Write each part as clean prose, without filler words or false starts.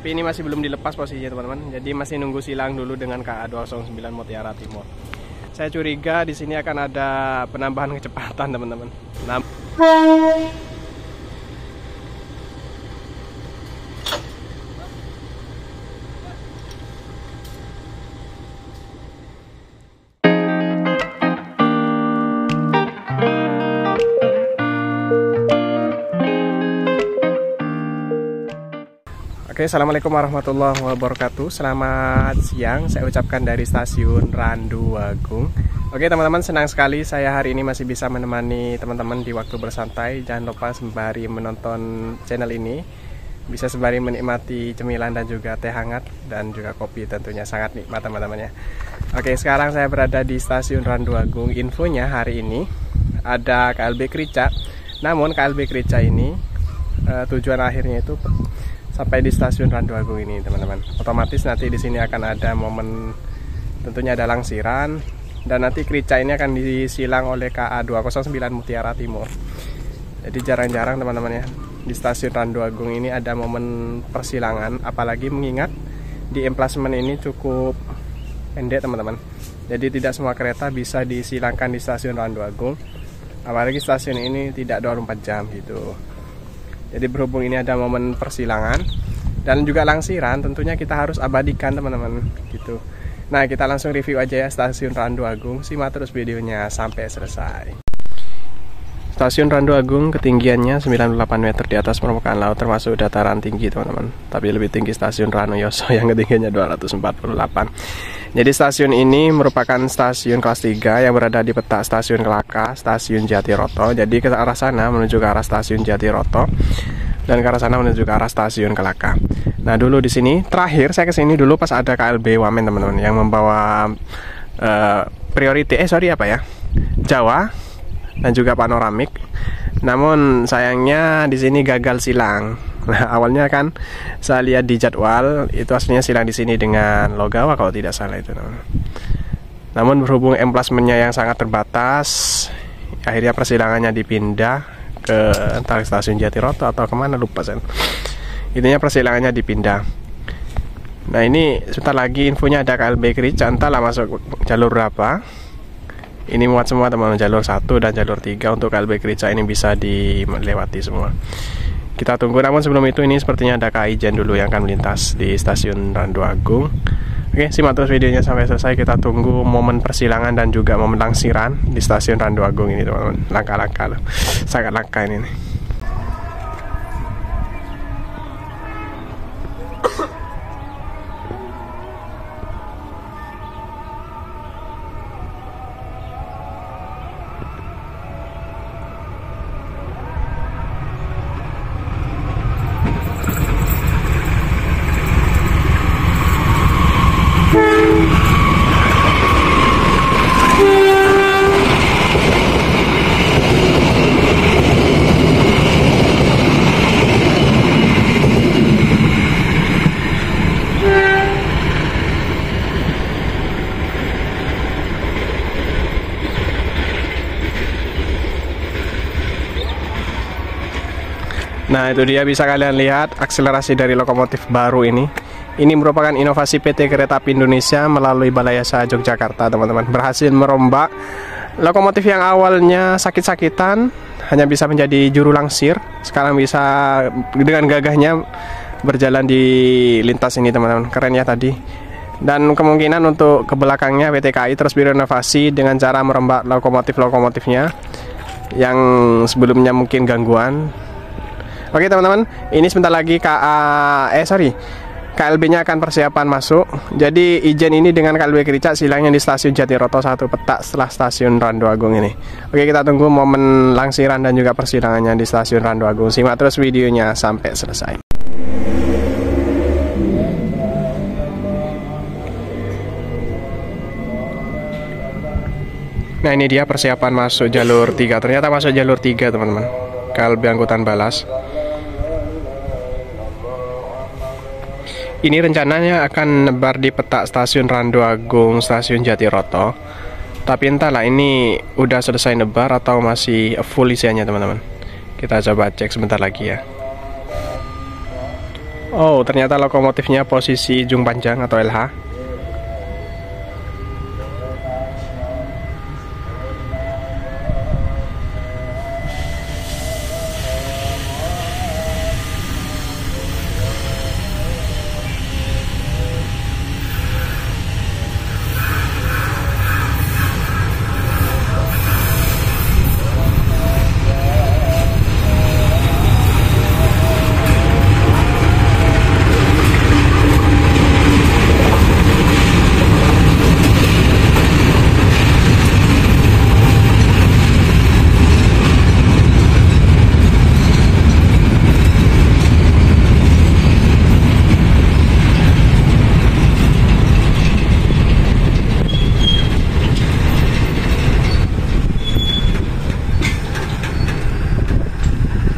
Tapi ini masih belum dilepas posisinya teman-teman. Jadi masih nunggu silang dulu dengan KA 209 Mutiara Timur. Saya curiga di sini akan ada penambahan kecepatan teman-teman. Oke, assalamualaikum warahmatullahi wabarakatuh. Selamat siang, saya ucapkan dari stasiun Randu Agung. Oke teman-teman, senang sekali saya hari ini masih bisa menemani teman-teman di waktu bersantai. Jangan lupa sembari menonton channel ini, bisa sembari menikmati cemilan dan juga teh hangat dan juga kopi, tentunya sangat nikmat teman-teman ya. Oke, sekarang saya berada di stasiun Randu Agung. Infonya hari ini ada KLB Krica. Namun KLB Krica ini tujuan akhirnya itu sampai di stasiun Randu Agung ini teman-teman. Otomatis nanti di sini akan ada momen, tentunya ada langsiran, dan nanti Krica ini akan disilang oleh KA 209 Mutiara Timur. Jadi jarang-jarang teman-teman ya, di stasiun Randu Agung ini ada momen persilangan, apalagi mengingat di emplasmen ini cukup pendek teman-teman. Jadi tidak semua kereta bisa disilangkan di stasiun Randu Agung, apalagi stasiun ini tidak 24 jam gitu. Jadi berhubung ini ada momen persilangan dan juga langsiran, tentunya kita harus abadikan teman-teman gitu. Nah, kita langsung review aja ya stasiun Randu Agung. Simak terus videonya sampai selesai. Stasiun Randu Agung ketinggiannya 98 meter di atas permukaan laut, termasuk dataran tinggi teman-teman. Tapi lebih tinggi stasiun Ranoyoso yang ketinggiannya 248. Jadi stasiun ini merupakan stasiun kelas 3 yang berada di peta stasiun Kelaka, stasiun Jatiroto. Jadi ke arah sana menuju ke arah stasiun Jatiroto dan ke arah sana menuju ke arah stasiun Kelaka. Nah, dulu di sini terakhir saya kesini dulu pas ada KLB Wamen teman-teman yang membawa Jawa dan juga panoramik. Namun sayangnya di sini gagal silang. Nah, awalnya kan saya lihat di jadwal itu aslinya silang di sini dengan Logawa kalau tidak salah itu. Namun berhubung emplasmennya yang sangat terbatas, akhirnya persilangannya dipindah ke entah stasiun Jatiroto atau kemana lupa saya. Intinya persilangannya dipindah. Nah, ini sebentar lagi infonya ada KLB Krica, entahlah masuk jalur berapa. Ini muat semua teman-teman, jalur 1 dan jalur 3 untuk KLB Krica ini bisa dilewati semua. Kita tunggu, namun sebelum itu ini sepertinya ada KAI Jen dulu yang akan melintas di stasiun Randu Agung. Oke, simak terus videonya sampai selesai. Kita tunggu momen persilangan dan juga momen langsiran di stasiun Randu Agung ini teman-teman. Langka-langka loh, sangat langka ini nih. Nah, itu dia, bisa kalian lihat akselerasi dari lokomotif baru ini. Ini merupakan inovasi PT Kereta Api Indonesia melalui Balai Yasa Yogyakarta teman-teman. Berhasil merombak lokomotif yang awalnya sakit-sakitan hanya bisa menjadi juru langsir. Sekarang bisa dengan gagahnya berjalan di lintas ini teman-teman. Keren ya tadi. Dan kemungkinan untuk ke belakangnya PT KAI terus berinovasi dengan cara merombak lokomotif-lokomotifnya yang sebelumnya mungkin gangguan. Oke teman-teman, ini sebentar lagi KLB-nya akan persiapan masuk. Jadi ijen ini dengan KLB Krica silangnya di stasiun Jatiroto 1 petak setelah stasiun Randu Agung ini. Oke, kita tunggu momen langsiran dan juga persilangannya di stasiun Randu Agung. Simak terus videonya sampai selesai. Nah, ini dia persiapan masuk jalur 3. Ternyata masuk jalur 3 teman-teman, KLB angkutan balas. Ini rencananya akan nebar di petak stasiun Randu Agung, stasiun Jatiroto. Tapi entahlah ini udah selesai nebar atau masih full isiannya teman-teman. Kita coba cek sebentar lagi ya. Oh, ternyata lokomotifnya posisi ujung panjang atau LH.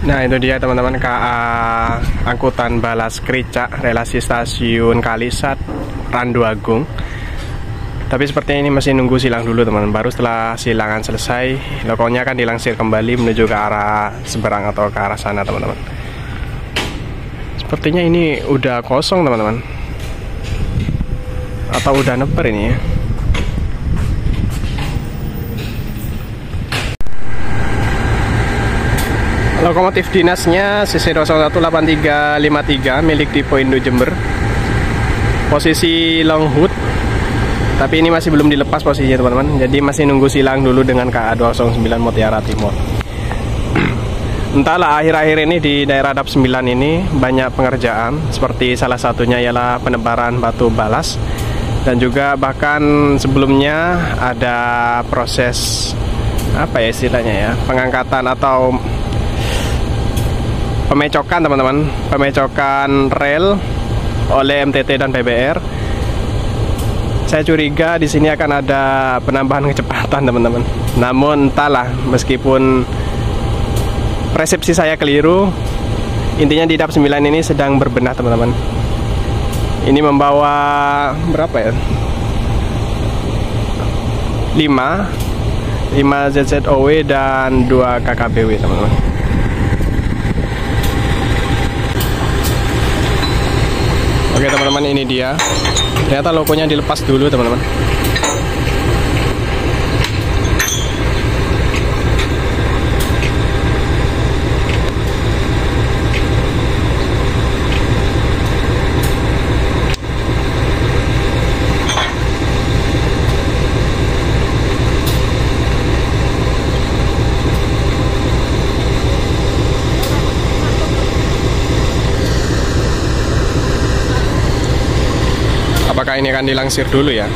Nah, itu dia teman-teman, KA Angkutan Balas Krica, relasi stasiun Kalisat, Randu Agung. Tapi sepertinya ini masih nunggu silang dulu teman-teman. Baru setelah silangan selesai, lokonya akan dilangsir kembali menuju ke arah Seberang atau ke arah sana teman-teman. Sepertinya ini udah kosong teman-teman, atau udah neper ini ya. Lokomotif dinasnya CC2018353 milik Depo Indo Jember. Posisi long hood, tapi ini masih belum dilepas posisinya teman-teman. Jadi masih nunggu silang dulu dengan KA 209 Mutiara Timur. Entahlah, akhir-akhir ini di daerah DAP 9 ini banyak pengerjaan, seperti salah satunya ialah penebaran batu balas, dan juga bahkan sebelumnya ada proses apa ya istilahnya ya, pengangkatan atau pemecokan teman-teman, pemecokan rel oleh MTT dan PBR. Saya curiga di sini akan ada penambahan kecepatan teman-teman. Namun entahlah, meskipun persepsi saya keliru, intinya di DAP 9 ini sedang berbenah teman-teman. Ini membawa berapa ya? 5 ZZOW dan 2 KKBW teman-teman. Oke teman-teman, ini dia. Ternyata logonya dilepas dulu teman-teman. Apakah ini akan dilangsir dulu ya?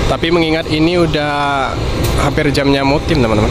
Tapi mengingat ini udah hampir jamnya mutim teman-teman.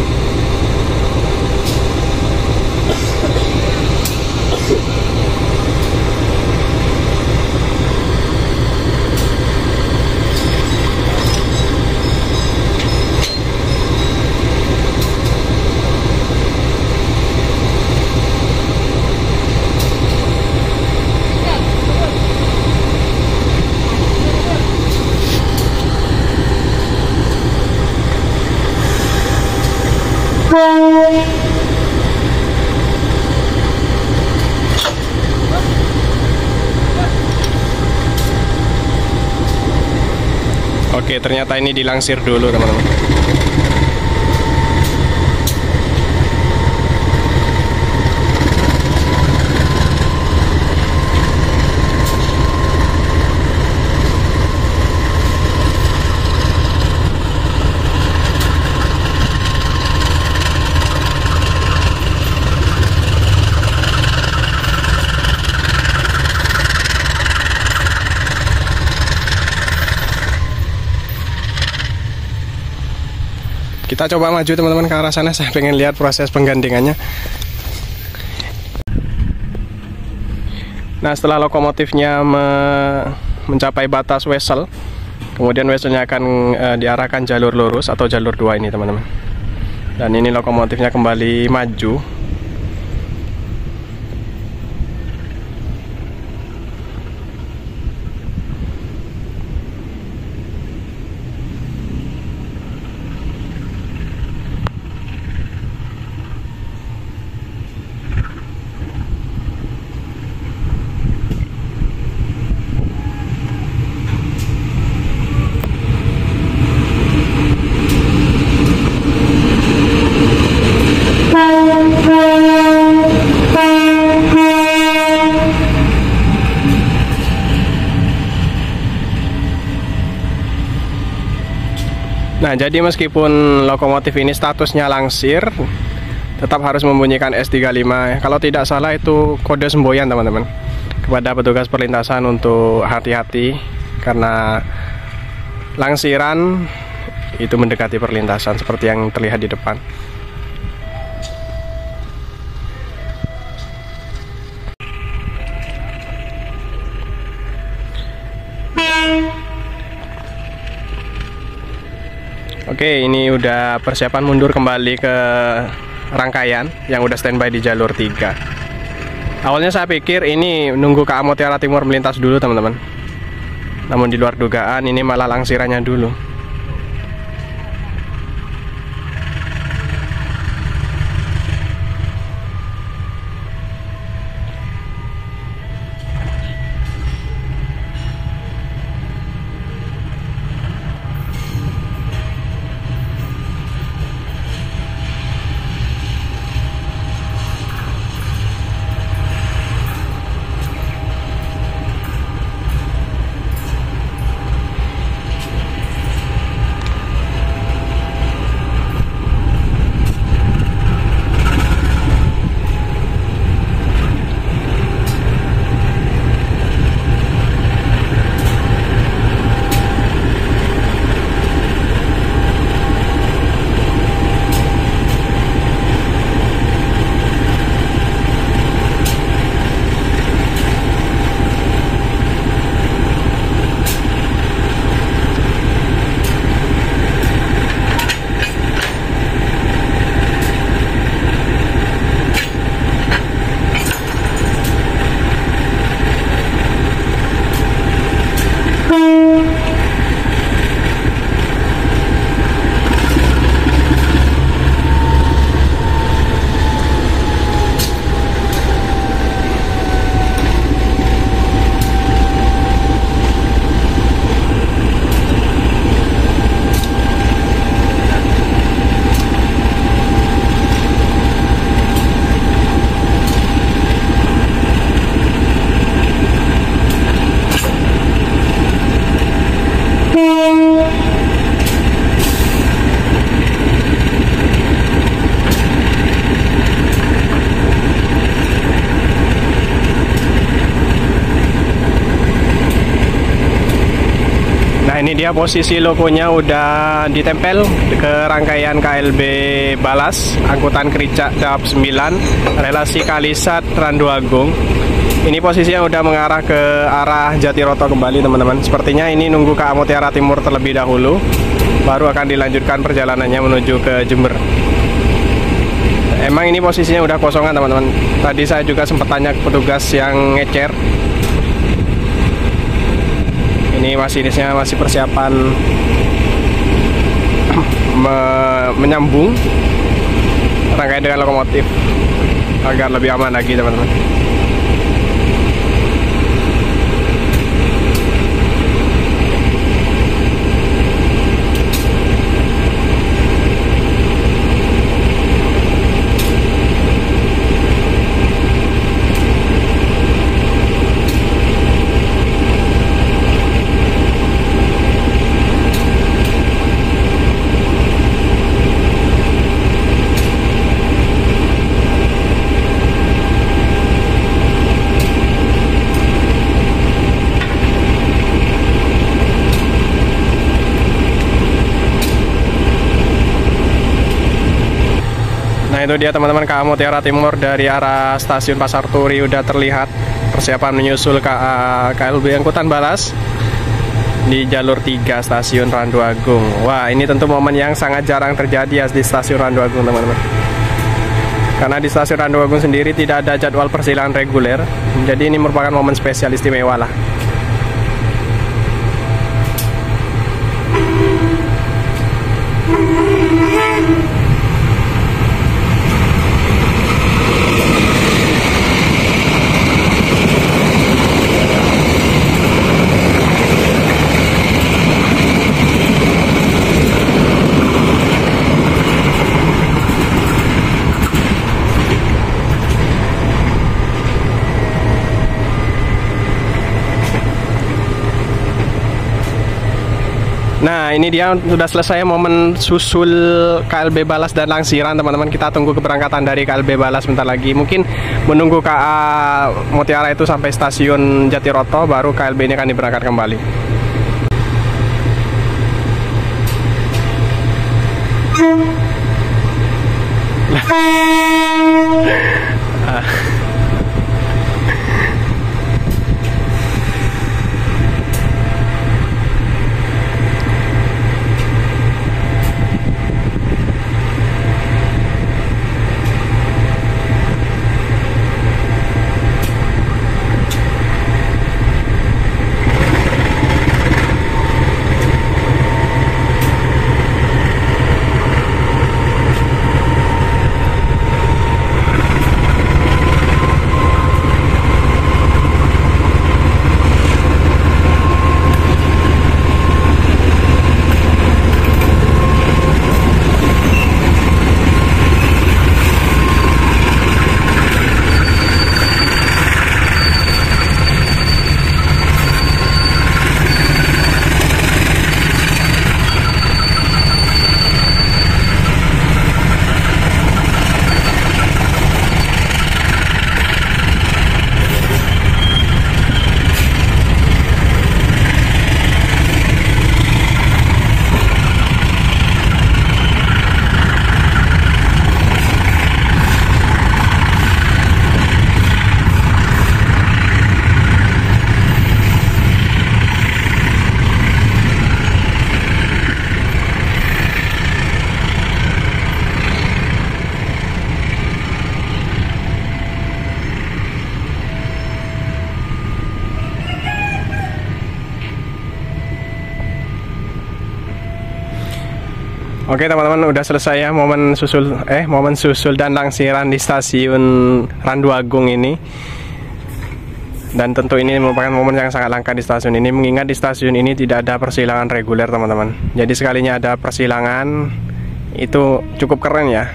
Oke, ternyata ini dilangsir dulu teman-teman. Kita coba maju teman-teman ke arah sana. Saya pengen lihat proses penggandengannya. Nah, setelah lokomotifnya mencapai batas wesel, kemudian weselnya akan diarahkan jalur lurus atau jalur 2 ini teman-teman. Dan ini lokomotifnya kembali maju. Nah, jadi meskipun lokomotif ini statusnya langsir, tetap harus membunyikan S35. Kalau tidak salah itu kode semboyan teman-teman, kepada petugas perlintasan untuk hati-hati karena langsiran itu mendekati perlintasan seperti yang terlihat di depan. Oke, ini udah persiapan mundur kembali ke rangkaian yang udah standby di jalur 3. Awalnya saya pikir ini nunggu KA Mutiara Timur melintas dulu teman-teman, namun di luar dugaan ini malah langsirannya dulu. Ini dia posisi logonya udah ditempel ke rangkaian KLB Balas, angkutan Kericak Dap 9, relasi Kalisat Randuagung. Ini posisinya udah mengarah ke arah Jatiroto kembali teman-teman. Sepertinya ini nunggu KA Mutiara Timur terlebih dahulu, baru akan dilanjutkan perjalanannya menuju ke Jember. Emang ini posisinya udah kosongan teman-teman. Tadi saya juga sempat tanya ke petugas yang ngecer. Ini masinisnya masih persiapan menyambung rangkaian dengan lokomotif agar lebih aman lagi teman-teman. Nah itu dia teman-teman, KA Mutiara Timur dari arah stasiun Pasar Turi udah terlihat persiapan menyusul KLB angkutan Balas di jalur 3 stasiun Randuagung. Wah, ini tentu momen yang sangat jarang terjadi ya di stasiun Randuagung teman-teman, karena di stasiun Randuagung sendiri tidak ada jadwal persilangan reguler, jadi ini merupakan momen spesial istimewa lah. Nah, ini dia sudah selesai momen susul KLB Balas dan Langsiran, teman-teman. Kita tunggu keberangkatan dari KLB Balas bentar lagi. Mungkin menunggu KA Mutiara itu sampai stasiun Jatiroto, baru KLB ini akan diberangkat kembali. Oke teman-teman, udah selesai ya momen susul dan Langsiran di stasiun Randu Agung ini. Dan tentu ini merupakan momen yang sangat langka di stasiun ini, mengingat di stasiun ini tidak ada persilangan reguler, teman-teman. Jadi sekalinya ada persilangan itu cukup keren ya.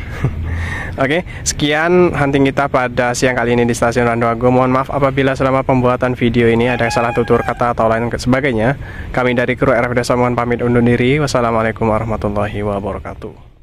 Oke, sekian hunting kita pada siang kali ini di stasiun Randu Agung. Mohon maaf apabila selama pembuatan video ini ada salah tutur kata atau lain sebagainya. Kami dari kru RF Desa mohon pamit undur diri. Wassalamualaikum warahmatullahi wabarakatuh.